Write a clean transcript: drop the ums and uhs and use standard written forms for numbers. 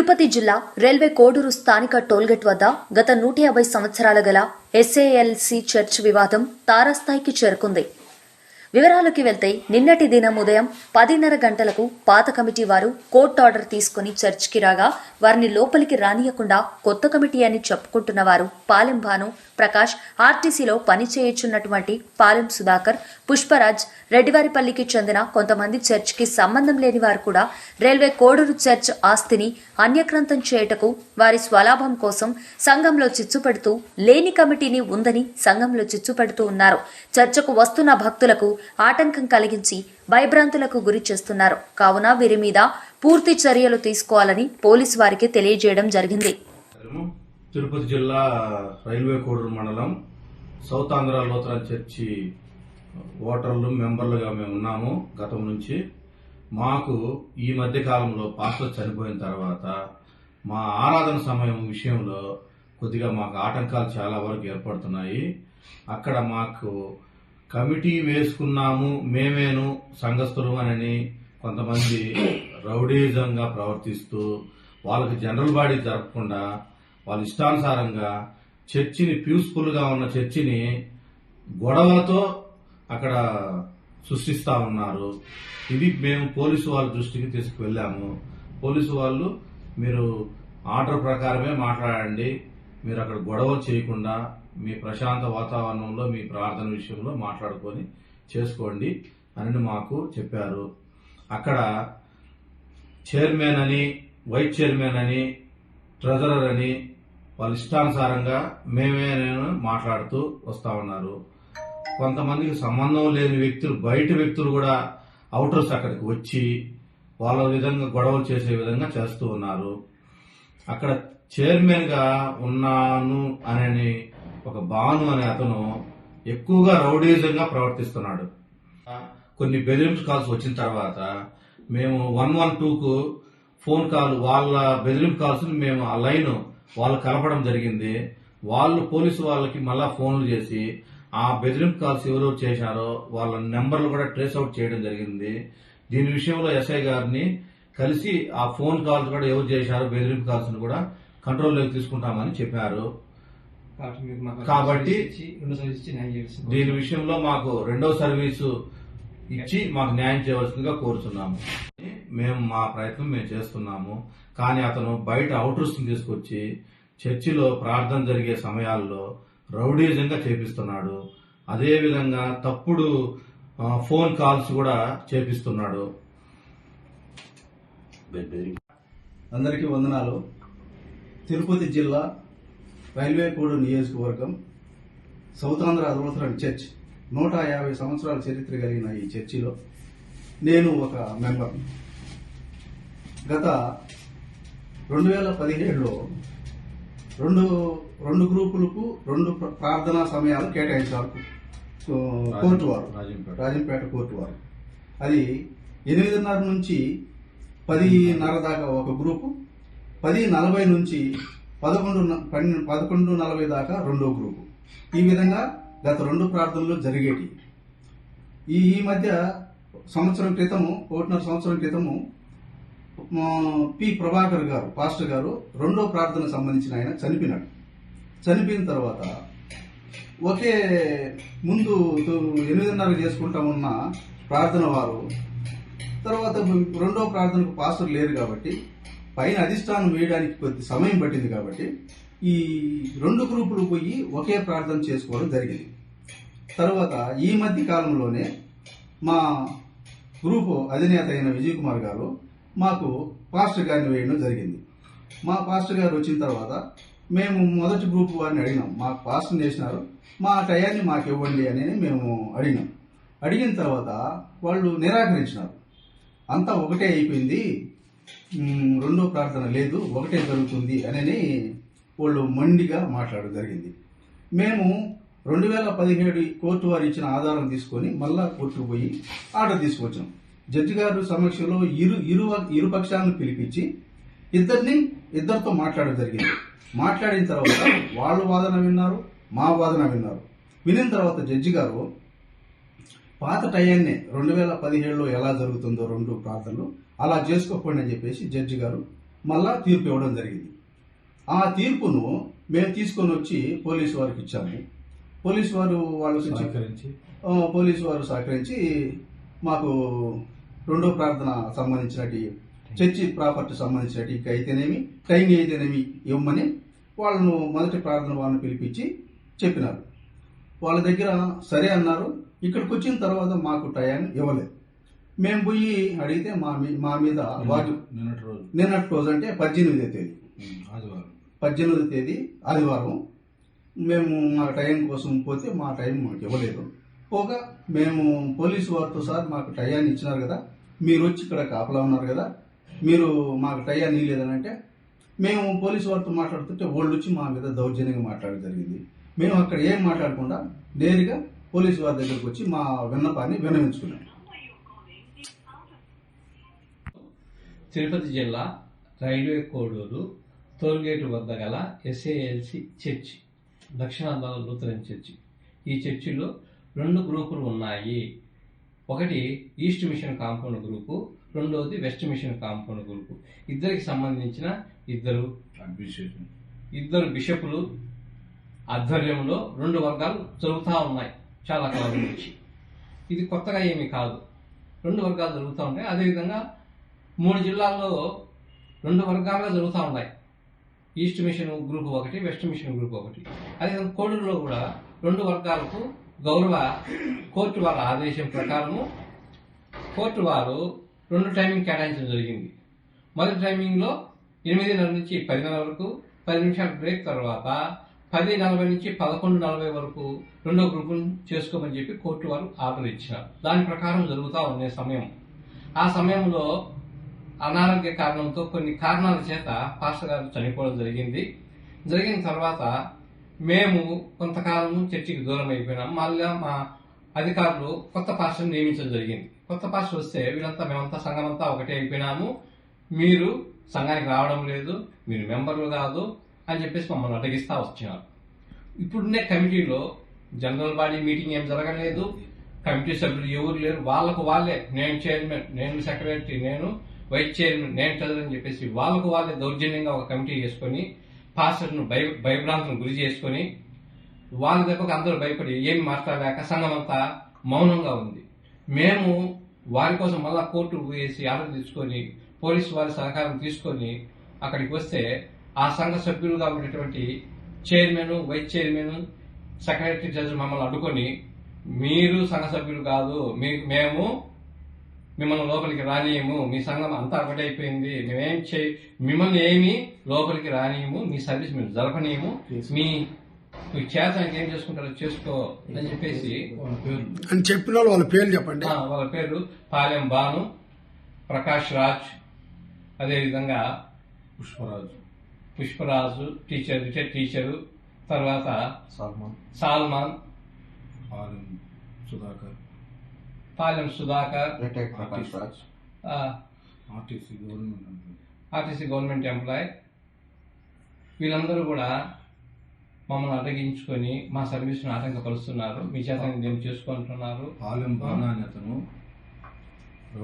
తిరుపతి జిల్లా రైల్వే కోడూరు స్థానిక టోల్గేట్ వద్ద గత 150 సంవత్సరాల గల ఎస్ఏఎల్సి చర్చ్ వివాదం తారాస్థాయికి చేరుకుంది. వివరాలకి వెళ్తే నిన్నటి దినం ఉదయం 10:30 గంటలకు పాత కమిటీ వారు కోర్టు ఆర్డర్ తీసుకుని చర్చికి రాగా వారిని లోపలికి రానియకుండా కొత్త కమిటీ అని చెప్పుకుంటున్న వారు పాలెం భాను, ప్రకాష్, ఆర్టీసీలో పనిచేయుచున్నటువంటి పాలెం సుధాకర్, పుష్పరాజ్, రెడ్డివారిపల్లికి చెందిన కొంతమంది చర్చికి సంబంధం లేని వారు కూడా రైల్వే కోడూరు చర్చ్ ఆస్తిని అన్యక్రాంతం చేయుటకు వారి స్వలాభం కోసం సంఘంలో చిచ్చుపెడుతూ లేని కమిటీని ఉందని సంఘంలో చిచ్చుపెడుతూ ఉన్నారు. చర్చకు వస్తున్న భక్తులకు ఆటంకం కలిగించి భయభ్రాంతులకు గురి చేస్తున్నారు. కావున వీరి మీద పూర్తి చర్యలు తీసుకోవాలని పోలీసు వారికి తెలియజేయడం జరిగింది. తిరుపతి జిల్లా రైల్వే కోడూరు మండలం సౌత్ ఆంధ్ర లూథరన్ చర్చి ఓటర్లు మెంబర్లుగా మేము ఉన్నాము. గతం నుంచి మాకు ఈ మధ్య కాలంలో పాస్టర్ చనిపోయిన తర్వాత మా ఆరాధన సమయం విషయంలో కొద్దిగా మాకు ఆటంకాలు చాలా వరకు ఏర్పడుతున్నాయి. అక్కడ మాకు కమిటీ వేసుకున్నాము మేమేను సంఘస్థులు అని కొంతమంది రౌడీజంగా ప్రవర్తిస్తూ వాళ్ళకి జనరల్ బాడీ జరపకుండా వాళ్ళ ఇష్టానుసారంగా చర్చిని పీస్ఫుల్ గా ఉన్న చర్చిని గొడవలతో అక్కడ సృష్టిస్తా ఉన్నారు. ఇది మేము పోలీసు వాళ్ళ దృష్టికి తీసుకువెళ్ళాము. పోలీసు వాళ్ళు మీరు ఆర్డర్ ప్రకారమే మాట్లాడండి, మీరు అక్కడ గొడవలు చేయకుండా మీ ప్రశాంత వాతావరణంలో మీ ప్రార్థన విషయంలో మాట్లాడుకొని చేసుకోండి అని మాకు చెప్పారు. అక్కడ చైర్మన్ అని, వైస్ చైర్మన్ అని, ట్రెజరర్ అని వాళ్ళ ఇష్టానుసారంగా మేమే మాట్లాడుతూ వస్తా ఉన్నారు. కొంతమందికి సంబంధం లేని వ్యక్తులు, బయట వ్యక్తులు కూడా అవుటర్స్ అక్కడికి వచ్చి వాళ్ళ విధంగా గొడవలు చేసే విధంగా చేస్తూ ఉన్నారు. అక్కడ చైర్మన్ గా ఉన్నాను అని ఒక భాను అనే అతను ఎక్కువగా రౌడీజంగా ప్రవర్తిస్తున్నాడు. కొన్ని బెదిరింపు కాల్స్ వచ్చిన తర్వాత మేము 112కు ఫోన్ కాల్, వాళ్ళ బెదిరింపు కాల్స్ మేము ఆ లైన్ వాళ్ళు కలపడం జరిగింది. వాళ్ళు పోలీసు వాళ్ళకి మళ్ళా ఫోన్లు చేసి ఆ బెదిరింపు కాల్స్ ఎవరు చేశారో వాళ్ళ నెంబర్లు కూడా ట్రేస్ అవుట్ చేయడం జరిగింది. దీని విషయంలో ఎస్ఐ గారిని కలిసి ఆ ఫోన్ కాల్స్ కూడా ఎవరు చేశారో బెదిరింపు కాల్స్ కూడా కంట్రోల్లోకి తీసుకుంటామని చెప్పారు. కాబట్టి దీని విషయంలో మాకు రెండో సర్వీసు ఇచ్చి మాకు న్యాయం చేయవలసిందిగా కోరుతున్నాము. మేము మా ప్రయత్నం మేము చేస్తున్నాము. కానీ అతను బయట అవుటర్స్ తీసుకొచ్చి చర్చిలో ప్రార్థన జరిగే సమయాల్లో రౌడీజంగా చేపిస్తున్నాడు. అదేవిధంగా తప్పుడు ఫోన్ కాల్స్ కూడా చేపిస్తున్నాడు. అందరికీ వందనాలు. తిరుపతి జిల్లా రైల్వే కోడూరు నియోజకవర్గం సౌత్ ఆంధ్ర లూథరన్ చర్చ్ 150 సంవత్సరాల చరిత్ర కలిగిన ఈ చర్చిలో నేను ఒక మెంబర్. గత 2017లో రెండు గ్రూపులకు 2 ప్రార్థనా సమయాలు కేటాయించారు కోర్టు వారు, రాజంపేట కోర్టు వారు. అది 8:30 నుంచి 10:30 దాకా ఒక గ్రూపు, 10:40 నుంచి 11:40 దాకా రెండో గ్రూపు. ఈ విధంగా గత 2 ప్రార్థనలు జరిగేటి. ఈ మధ్య సంవత్సరం క్రితము, 1.5 సంవత్సరం క్రితము పి ప్రభాకర్ గారు, పాస్టర్ గారు, రెండో ప్రార్థన సంబంధించిన ఆయన చనిపోయినాడు. చనిపోయిన తర్వాత ఒకే ముందు 8:30 చేసుకుంటా ఉన్న ప్రార్థన వారు తర్వాత రెండో ప్రార్థనకు పాస్టర్ లేరు కాబట్టి పైన అధిష్టానం వేయడానికి కొద్ది సమయం పట్టింది కాబట్టి ఈ 2 గ్రూపులు పోయి ఒకే ప్రార్థన చేసుకోవడం జరిగింది. తర్వాత ఈ మధ్య కాలంలోనే మా గ్రూపు అధినేత అయిన విజయ్ కుమార్ గారు మాకు పాస్టర్ గారిని వేయడం జరిగింది. మా పాస్టర్ గారు వచ్చిన తర్వాత మేము మొదటి గ్రూప్ వారిని అడిగినాం, మాకు పాస్టర్ వేసినారు, మా టయాన్ని మాకు ఇవ్వండి అని మేము అడిగినాం. అడిగిన తర్వాత వాళ్ళు నిరాకరించినారు. అంతా ఒకటే అయిపోయింది, రెండో ప్రార్థన లేదు, ఒకటే జరుగుతుంది అని వాళ్ళు మండిగా మాట్లాడడం జరిగింది. మేము 2017 కోర్టు వారు ఇచ్చిన ఆధారం తీసుకొని మళ్ళా కోర్టుకు పోయి ఆర్డర్ తీసుకొచ్చాం. జడ్జి గారు సమక్షంలో ఇరు పక్షాలను పిలిపించి ఇద్దరితో మాట్లాడడం జరిగింది. మాట్లాడిన తర్వాత వాళ్ళు వాదన విన్నారు, మా వాదన విన్నారు. వినిన తర్వాత జడ్జి గారు పాత టయాన్నే 2017లో ఎలా జరుగుతుందో 2 ప్రార్థనలు అలా చేసుకోకండి అని చెప్పేసి జడ్జి గారు మళ్ళా తీర్పు ఇవ్వడం జరిగింది. ఆ తీర్పును మేము తీసుకొని వచ్చి పోలీసు వారికి ఇచ్చాము. పోలీసు వారు సహకరించి మాకు రెండో ప్రార్థన సంబంధించినటి చర్చి ప్రాపర్టీ సంబంధించినటి అయితేనేమి టైం అయితేనేమి ఇవ్వమని వాళ్ళను మొదటి ప్రార్థన వాళ్ళని పిలిపించి చెప్పినారు. వాళ్ళ దగ్గర సరే అన్నారు. ఇక్కడికి వచ్చిన తర్వాత మాకు టయాన్ని ఇవ్వలేదు. మేము పోయి అడిగితే మా మీద నిన్నటి రోజు అంటే 18వ తేదీ 18వ తేదీ ఆదివారం మేము మా టైం కోసం పోతే మా టైం మాకు ఇవ్వలేదు. పోగా మేము పోలీసు వారితో సార్ మాకు టయాన్ని ఇచ్చినారు కదా, మీరు వచ్చి ఇక్కడ కాపలా ఉన్నారు కదా, మీరు మాకు టయాన్ని ఇవ్వలేదని అంటే మేము పోలీసు వారితో మాట్లాడుతుంటే వాళ్ళు వచ్చి మా మీద దౌర్జన్యంగా మాట్లాడడం జరిగింది. మేము అక్కడ ఏం మాట్లాడకుండా నేరుగా పోలీసు వారి దగ్గరకు వచ్చి మా విన్నపాన్ని విన్నవించుకున్నాం. తిరుపతి జిల్లా రైల్వే కోడూరు టోల్గేట్ వద్ద గల ఎస్ఏఎల్సి చర్చి, దక్షిణాంధ్ర లూథరన్ చర్చి. ఈ చర్చిలో 2 గ్రూపులు ఉన్నాయి. ఒకటి ఈస్ట్ మిషన్ కాంపౌండ్ గ్రూపు, రెండవది వెస్ట్ మిషన్ కాంపౌండ్ గ్రూపు. ఇద్దరికి సంబంధించిన ఇద్దరు బిషపులు ఆధ్వర్యంలో 2 వర్గాలు జరుగుతూ ఉన్నాయి చాలా కాలం నుంచి. ఇది కొత్తగా ఏమీ కాదు, 2 వర్గాలు జరుగుతూ ఉన్నాయి. అదేవిధంగా 3 జిల్లాల్లో 2 వర్గాలుగా జరుగుతూ ఉన్నాయి. ఈస్ట్ మిషన్ గ్రూప్ ఒకటి, వెస్ట్ మిషన్ గ్రూప్ ఒకటి. అదేవిధంగా కోడూరులో కూడా 2 వర్గాలకు గౌరవ కోర్టు వారి ఆదేశం ప్రకారము కోర్టు వారు 2 టైమింగ్ కేటాయించడం జరిగింది. మొదటి టైమింగ్లో 8:30 నుంచి 10:30 వరకు, 10 నిమిషాల బ్రేక్ తర్వాత 10:40 నుంచి 11:40 వరకు రెండో గ్రూపును చేసుకోమని చెప్పి కోర్టు వారు ఆర్డర్ ఇచ్చినారు. దాని ప్రకారం జరుగుతూ ఉండే సమయం. ఆ సమయంలో అనారోగ్య కారణంతో కొన్ని కారణాల చేత పాస్టర్ గారు చనిపోవడం జరిగింది. జరిగిన తర్వాత మేము కొంతకాలం చర్చికి దూరం అయిపోయినాం. మళ్ళీ మా అధికారులు కొత్త పాస్టర్ని నియమించడం జరిగింది. కొత్త పాస్టర్ వస్తే మేమంతా సంఘం అంతా ఒకటే అయిపోయినాము, మీరు సంఘానికి రావడం లేదు, మీరు మెంబర్లు కాదు అని చెప్పేసి మమ్మల్ని అడ్డగిస్తా వచ్చినారు. ఇప్పుడున్నే కమిటీలో జనరల్ బాడీ మీటింగ్ ఏం జరగలేదు, కమిటీ సభ్యులు ఎవరు లేరు. వాళ్ళకు వాళ్ళే, నేను చైర్మన్, నేను సెక్రటరీ, నేను వైస్ చైర్మన్, నేను చదవని చెప్పేసి వాళ్ళకు వాళ్ళే దౌర్జన్యంగా ఒక కమిటీ చేసుకుని పాస్టర్ను భయభ్రాంతులను గురి చేసుకుని వాళ్ళ దెబ్బకు అందరూ భయపడి ఏమి మాట్లాడలేక సంఘం అంతా మౌనంగా ఉంది. మేము వారి కోసం మళ్ళా కోర్టు వేసి ఆర్డర్ తీసుకొని పోలీసు వారి సహకారం తీసుకొని అక్కడికి వస్తే ఆ సంఘ సభ్యులుగా ఉండేటువంటి chairman, vice chairman, secretary, judge మమ్మల్ని అడ్డుకొని మీరు సంఘ సభ్యులు కాదు, మేము మిమ్మల్ని లోపలికి రానియము, మీ సంఘం అంతా ఒకటైపోయింది, మిమ్మల్ని ఏమి లోపలికి రానియము, మీ సర్వీస్ మేము జరపనీయము, మీ చేతానికి ఏం చేసుకుంటారో చేసుకో అని చెప్పేసి అని చెప్పిన వాళ్ళ పేర్లు చెప్పండి. వాళ్ళ పేరు పాలెం భాను, ప్రకాష్ రాజ్, అదేవిధంగా పుష్పరాజు టీచర్, రిటైర్డ్ టీచరు, తర్వాత Salman, Palem Sudhakar, RTC government employee. వీళ్ళందరూ కూడా మమ్మల్ని అడ్డగించుకొని మా సర్వీస్ను ఆటంకపరుస్తున్నారు. మీ చేత నేను చేసుకుంటున్నారు. పాలెం బాణాన్ని అతను